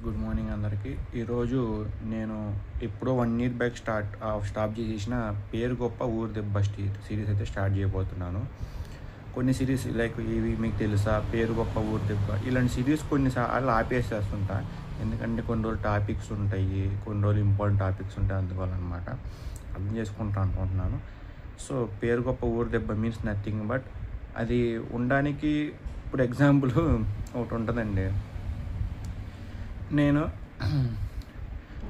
Good morning అందరికీ. ఈరోజు నేను ఎప్పుడో 1 year బ్యాక్ స్టాప్ చేసేసిన పేరు గొప్ప ఊరు దెబ్బ సిరీస్ అయితే స్టార్ట్ చేయబోతున్నాను. కొన్ని సిరీస్ లైక్ ఇవి మీకు తెలుసా, పేరు గొప్ప ఊరు దెబ్బ, ఇలాంటి సిరీస్ కొన్నిసార్లు ఆపేసేస్తుంటా. ఎందుకంటే కొన్ని రోజులు టాపిక్స్ ఉంటాయి, కొన్ని రోజులు ఇంపార్టెంట్ టాపిక్స్ ఉంటాయి, అందువల్లనమాట అర్థం చేసుకుంటా అనుకుంటున్నాను. సో పేరు గొప్ప ఊరు దెబ్బ మీన్స్ నథింగ్ బట్ అది ఉండడానికి ఇప్పుడు ఎగ్జాంపుల్ ఒకటి ఉంటుందండి. నేను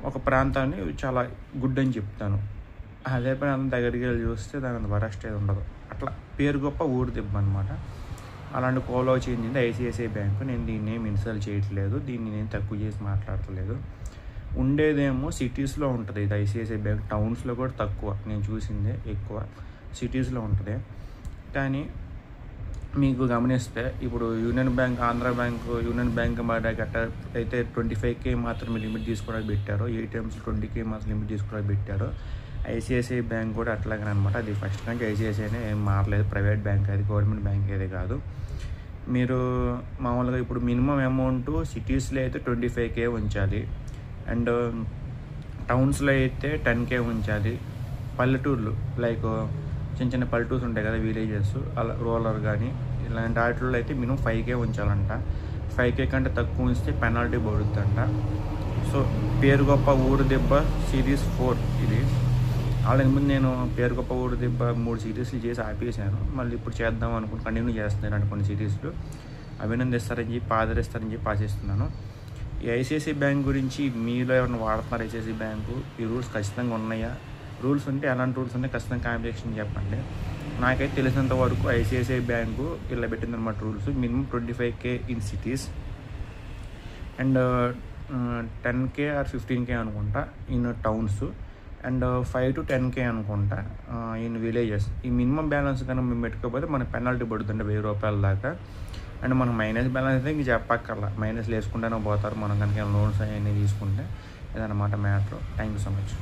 ఒక ప్రాంతాన్ని చాలా గుడ్ అని చెప్తాను, అదే ప్రాంతం దగ్గరికి వెళ్ళి చూస్తే దాని వరస్ట్ ఏది ఉండదు. అట్లా పేరు గొప్ప ఊరు దెబ్బ అనమాట. అలాంటి కోలో చెందింది ఐసిఐసిఐ బ్యాంకు. నేను దీన్ని ఏం ఇన్సల్ట్ చేయట్లేదు, దీన్ని నేను తక్కువ చేసి మాట్లాడట్లేదు. ఉండేదేమో సిటీస్లో ఉంటుంది ఇది ఐసిఐసిఐ బ్యాంక్. టౌన్స్లో కూడా తక్కువ, నేను చూసిందే ఎక్కువ సిటీస్లో ఉంటుంది. కానీ మీకు గమనిస్తే ఇప్పుడు union bank, Andhra bank, union bank గట్ట అయితే 25K మాత్రమే లిమిట్ తీసుకోవడానికి పెట్టారు, ఏటీఎంస్ 20K మాత్రం లిమిట్ తీసుకోవడానికి పెట్టారు. ఐసిఐసిఐ బ్యాంక్ కూడా అట్లాగే అనమాట. అది ఫస్ట్ కంటే ఐసిఐసిఐనే ఏం మారలేదు, ప్రైవేట్ బ్యాంక్, అది గవర్నమెంట్ బ్యాంక్ ఏదే కాదు. మీరు మామూలుగా ఇప్పుడు మినిమం అమౌంట్ సిటీస్లో అయితే 25K ఉంచాలి, అండ్ టౌన్స్లో అయితే 10K ఉంచాలి. పల్లెటూర్లు లైక్ చిన్న చిన్న పల్లెటూర్స్ ఉంటాయి కదా, విలేజెస్, అలా రూరల్ కానీ ఇలాంటి వాటిల్లో అయితే మినిమం 5K ఉంచాలంట. 5K కంటే తక్కువ ఉంచితే పెనాల్టీ పడుతుందంట. సో పేరు గొప్ప ఊరు దెబ్బ సిరీస్ 4 ఇది. అలాగే ముందు నేను పేరు గొప్ప ఊరు దెబ్బ 3 సిరీస్లు చేసి ఆపేసాను. మళ్ళీ ఇప్పుడు చేద్దాం అనుకుని కంటిన్యూ చేస్తున్నాను అంటే కొన్ని సిరీస్లు అభినందిస్తారని చెప్పి ఆదరిస్తారని చెప్పి ఆశిస్తున్నాను. ఈ ఐసిఐసిఐ బ్యాంక్ గురించి మీలో ఎవరైనా వాడుతున్నారు ఐసిఐసిఐ బ్యాంకు, ఈ రూల్స్ ఖచ్చితంగా ఉన్నాయా, రూల్స్ ఉంటే ఎలాంటి రూల్స్ ఉంటే ఖచ్చితంగా కాంపిటీషన్ చెప్పండి. నాకైతే తెలిసినంత వరకు ఐసిఐసిఐ బ్యాంకు ఇలా పెట్టిందనమాట rules. Minimum 25K in cities and 10K or 15K అనుకుంటా in towns, and 5 to 10K అనుకుంటా ఇన్ విలేజెస్. ఈ మినిమం బ్యాలెన్స్ కనుక మేము పెట్టుకోకపోతే మనకు పెనాల్టీ పడుతుంటే ₹1000 దాకా. అండ్ మనం మైనస్ బ్యాలెన్స్ అయితే ఇంక చెప్పక్కర్లా, మైనస్లు వేసుకుంటేనే పోతారు మనం కనుక లోన్స్ అవన్నీ తీసుకుంటే. ఇదన్నమాట matter. Thank you so much.